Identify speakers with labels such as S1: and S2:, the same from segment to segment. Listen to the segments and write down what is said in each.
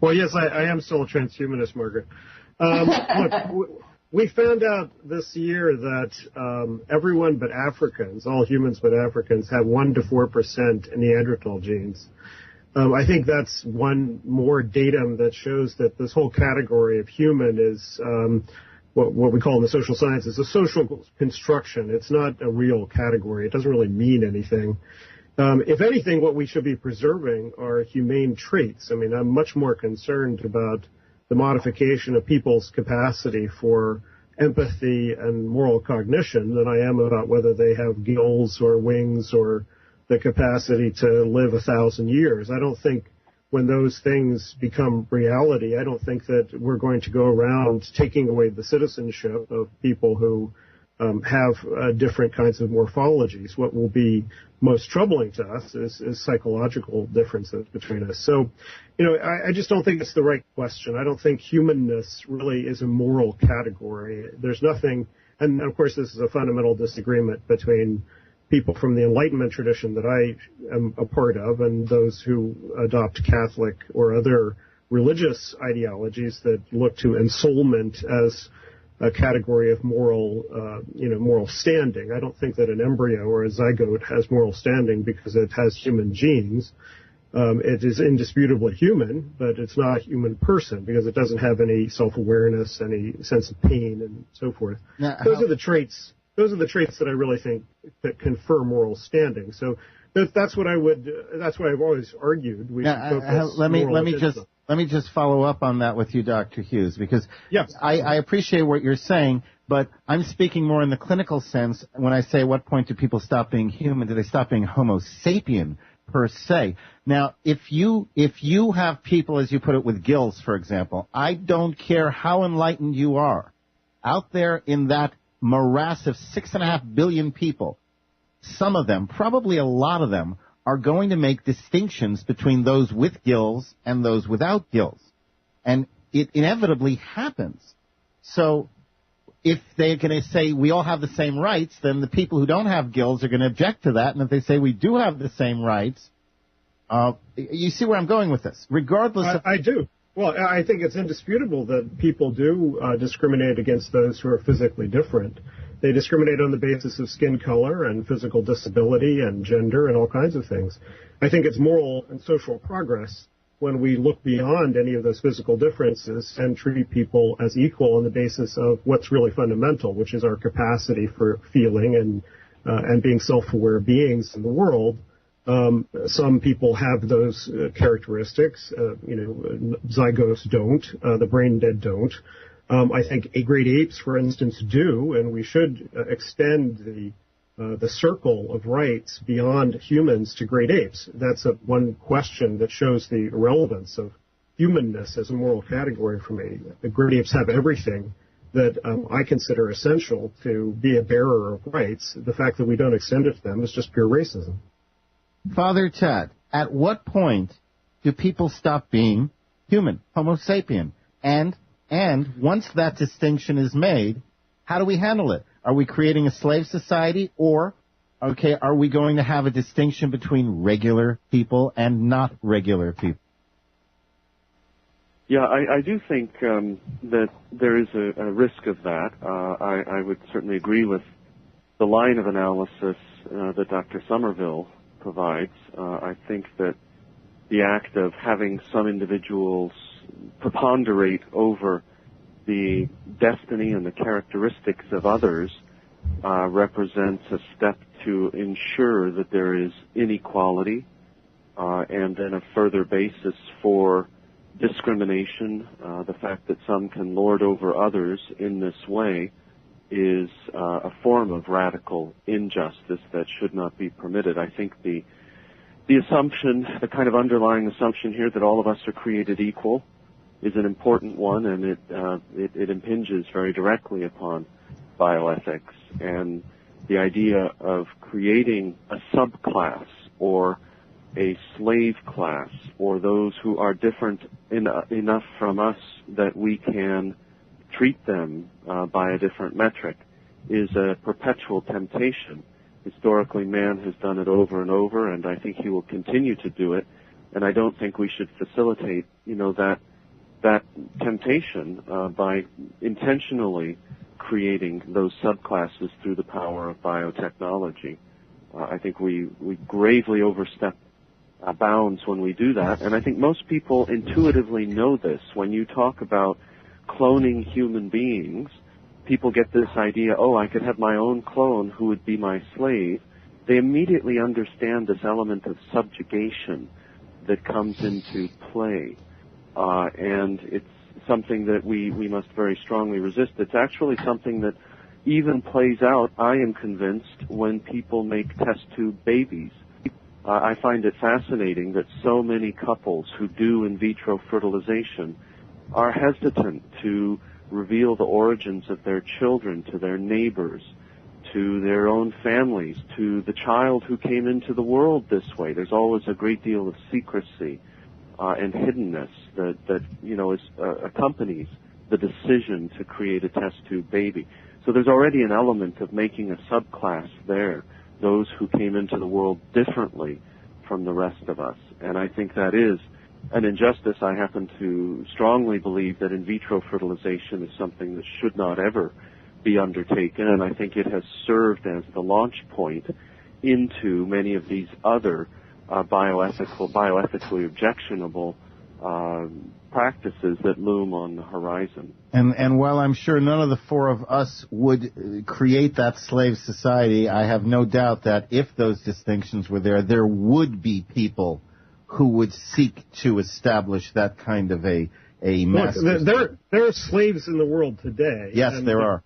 S1: Well, yes, I am still a transhumanist, Margaret. Look, we found out this year that everyone but Africans, all humans but Africans, have 1 to 4% Neanderthal genes. I think that's one more datum that shows that this whole category of human is what we call in the social sciences a social construction. It's not a real category. It doesn't really mean anything. If anything, what we should be preserving are humane traits. I mean, I'm much more concerned about the modification of people's capacity for empathy and moral cognition than I am about whether they have gills or wings or the capacity to live 1,000 years. I don't think when those things become reality, I don't think that we're going to go around taking away the citizenship of people who have different kinds of morphologies. What will be most troubling to us is psychological differences between us. So, I just don't think it's the right question. I don't think humanness really is a moral category. There's nothing, and of course this is a fundamental disagreement between people from the Enlightenment tradition that I am a part of and those who adopt Catholic or other religious ideologies that look to ensoulment as a category of moral standing. I don't think that an embryo or a zygote has moral standing because it has human genes. It is indisputably human, but it's not a human person because it doesn't have any self-awareness, any sense of pain, and so forth. Now, those are the traits that I really think that confer moral standing. So that's what I've always argued. We should focus
S2: Let me just follow up on that with you, Dr. Hughes, because yes. I appreciate what you're saying, but I'm speaking more in the clinical sense when I say at what point do people stop being human? Do they stop being Homo sapien per se? Now, if you have people, as you put it, with gills, for example, I don't care how enlightened you are, out there in that morass of 6.5 billion people, some of them, probably a lot of them, are going to make distinctions between those with gills and those without gills. And it inevitably happens. So if they're going to say we all have the same rights, then the people who don't have gills are going to object to that. And if they say we do have the same rights, you see where I'm going with this. Regardless of...
S1: I do. Well, I think it's indisputable that people do discriminate against those who are physically different. They discriminate on the basis of skin color and physical disability and gender and all kinds of things. I think it's moral and social progress when we look beyond any of those physical differences and treat people as equal on the basis of what's really fundamental, which is our capacity for feeling and being self-aware beings in the world. Some people have those characteristics. Zygotes don't. The brain dead don't. I think great apes, for instance, do, and we should extend the circle of rights beyond humans to great apes. That's one question that shows the irrelevance of humanness as a moral category for me. The great apes have everything that I consider essential to be a bearer of rights. The fact that we don't extend it to them is just pure racism.
S2: Father Ted, at what point do people stop being human, Homo sapien? And once that distinction is made, how do we handle it? Are we creating a slave society, or, are we going to have a distinction between regular people and not regular people?
S3: Yeah, I do think that there is a risk of that. I would certainly agree with the line of analysis that Dr. Somerville provides. I think that the act of having some individuals preponderate over the destiny and the characteristics of others represents a step to ensure that there is inequality and then a further basis for discrimination. The fact that some can lord over others in this way is a form of radical injustice that should not be permitted. I think the assumption, the kind of underlying assumption here that all of us are created equal is an important one, and it impinges very directly upon bioethics and the idea of creating a subclass or a slave class or those who are different enough from us that we can treat them by a different metric is a perpetual temptation. Historically, man has done it over and over, and I think he will continue to do it And I don't think we should facilitate, that temptation by intentionally creating those subclasses through the power of biotechnology. I think we gravely overstep bounds when we do that, and I think most people intuitively know this. When you talk about cloning human beings, people get this idea, I could have my own clone who would be my slave. They immediately understand this element of subjugation that comes into play. And it's something that we must very strongly resist. It's actually something that even plays out, I am convinced, when people make test tube babies. I find it fascinating that so many couples who do in vitro fertilization are hesitant to reveal the origins of their children to their neighbors, to their own families, to the child who came into the world this way. There's always a great deal of secrecy and hiddenness that accompanies the decision to create a test tube baby. So there's already an element of making a subclass there, those who came into the world differently from the rest of us. And I think that is an injustice. I happen to strongly believe that in vitro fertilization is something that should not ever be undertaken, and I think it has served as the launch point into many of these other bioethically objectionable practices that loom on the horizon.
S2: And while I'm sure none of the four of us would create that slave society, I have no doubt that if those distinctions were there, there would be people who would seek to establish that kind of a master.
S1: Look, there are slaves in the world today.
S2: Yes, there are.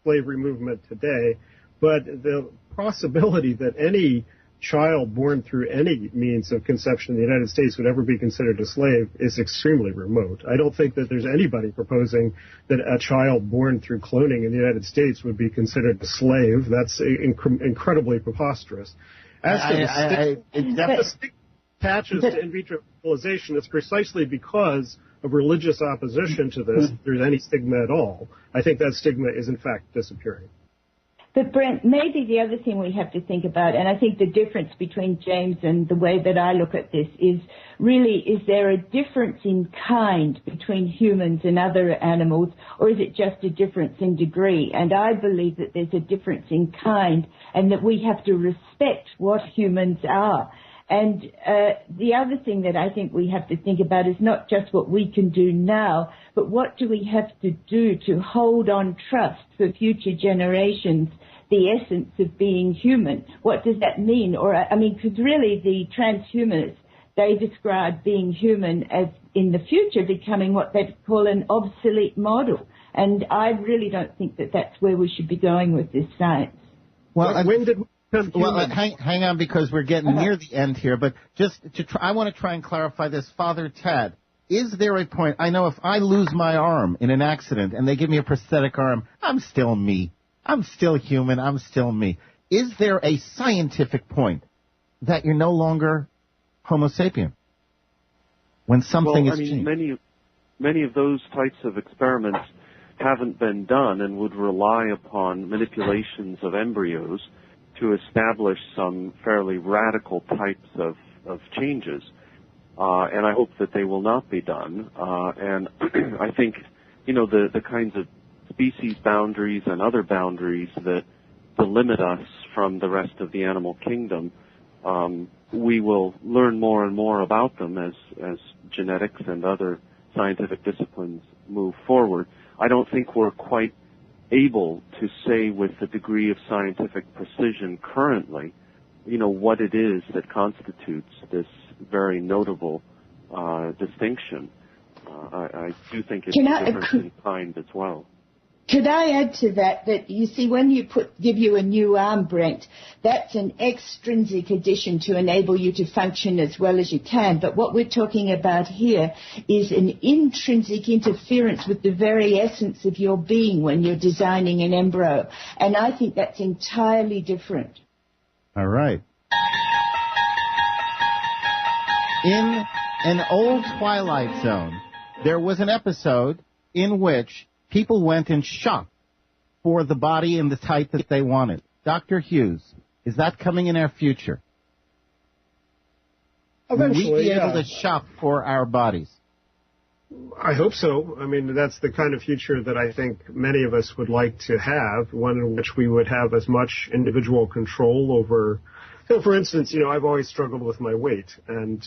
S1: Slavery movement today, but the possibility that any child born through any means of conception in the United States would ever be considered a slave is extremely remote. I don't think that there's anybody proposing that a child born through cloning in the United States would be considered a slave. That's incredibly preposterous. As to the stigma attaches to in vitro fertilization, it's precisely because of religious opposition to this, if there's any stigma at all. I think that stigma is in fact disappearing.
S4: But Brent, maybe the other thing we have to think about, and I think the difference between James and the way that I look at this is really, is there a difference in kind between humans and other animals, or is it just a difference in degree? And I believe that there's a difference in kind, and that we have to respect what humans are. And the other thing that I think we have to think about is not just what we can do now, but what do we have to do to hold on trust for future generations, the essence of being human. What does that mean? Because really the transhumanists, they describe being human as in the future becoming what they call an obsolete model. And I really don't think that that's where we should be going with this science.
S2: Well, hang on, because we're getting near the end here, but I want to try and clarify this. Father Tad, is there a point, I know if I lose my arm in an accident and they give me a prosthetic arm, I'm still me. I'm still human. I'm still me. Is there a scientific point that you're no longer Homo sapien when something is changed?
S3: Many of those types of experiments haven't been done and would rely upon manipulations of embryos to establish some fairly radical types of changes. And I hope that they will not be done. And I think, the kinds of species boundaries and other boundaries that delimit us from the rest of the animal kingdom, we will learn more and more about them as genetics and other scientific disciplines move forward. I don't think we're quite able to say with a degree of scientific precision currently, what it is that constitutes this very notable distinction. I do think it's different in kind as well.
S4: Could I add to that you see, when you give you a new arm, Brent, that's an extrinsic addition to enable you to function as well as you can. But what we're talking about here is an intrinsic interference with the very essence of your being when you're designing an embryo. And I think that's entirely different.
S2: All right. In an old Twilight Zone, there was an episode in which people went and shopped for the body and the type that they wanted. Dr. Hughes, is that coming in our future?
S1: Eventually,
S2: will we be able to shop for our bodies?
S1: I hope so. I mean, that's the kind of future that I think many of us would like to have, one in which we would have as much individual control over. So, for instance, I've always struggled with my weight, and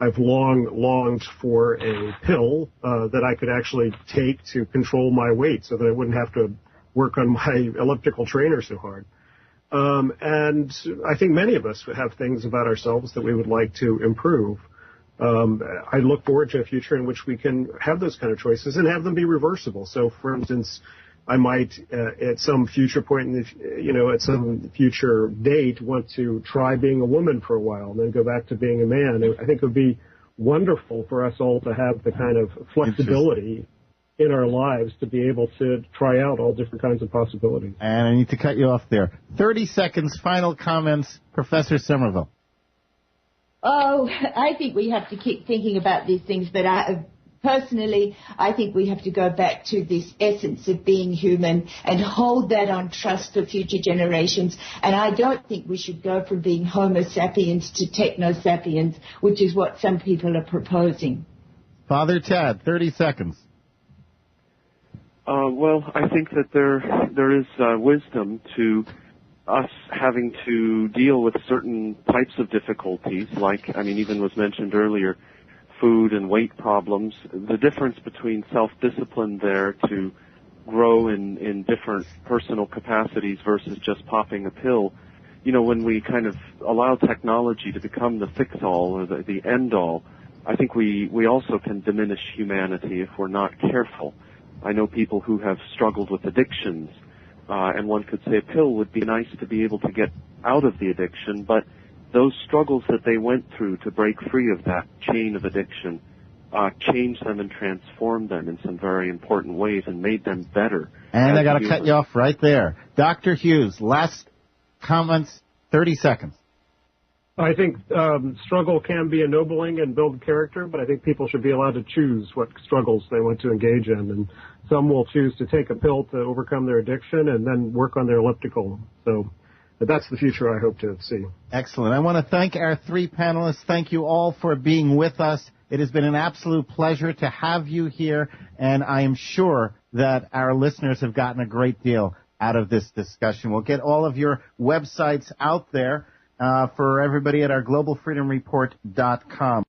S1: I've long longed for a pill that I could actually take to control my weight so that I wouldn't have to work on my elliptical trainer so hard. And I think many of us have things about ourselves that we would like to improve. I look forward to a future in which we can have those kind of choices and have them be reversible. So, for instance, I might, at some future point at some future date, want to try being a woman for a while and then go back to being a man. I think it would be wonderful for us all to have the kind of flexibility in our lives to be able to try out all different kinds of possibilities.
S2: And I need to cut you off there. 30 seconds, final comments, Professor Somerville.
S4: Oh, I think we have to keep thinking about these things, but personally, I think we have to go back to this essence of being human and hold that on trust for future generations. And I don't think we should go from being Homo sapiens to techno sapiens, which is what some people are proposing.
S2: Father Tad, 30 seconds.
S3: Well, I think that there is wisdom to us having to deal with certain types of difficulties, even was mentioned earlier, food and weight problems. The difference between self-discipline there to grow in different personal capacities versus just popping a pill. When we kind of allow technology to become the fix-all or the end-all, I think we also can diminish humanity if we're not careful. I know people who have struggled with addictions, and one could say a pill would be nice to be able to get out of the addiction, but those struggles that they went through to break free of that chain of addiction changed them and transformed them in some very important ways and made them better.
S2: And I got to cut you off right there. Dr. Hughes, last comments, 30 seconds.
S1: I think struggle can be ennobling and build character, but I think people should be allowed to choose what struggles they want to engage in. And some will choose to take a pill to overcome their addiction and then work on their elliptical. So that's the future I hope to see.
S2: Excellent. I want to thank our three panelists. Thank you all for being with us. It has been an absolute pleasure to have you here, and I am sure that our listeners have gotten a great deal out of this discussion. We'll get all of your websites out there for everybody at our globalfreedomreport.com.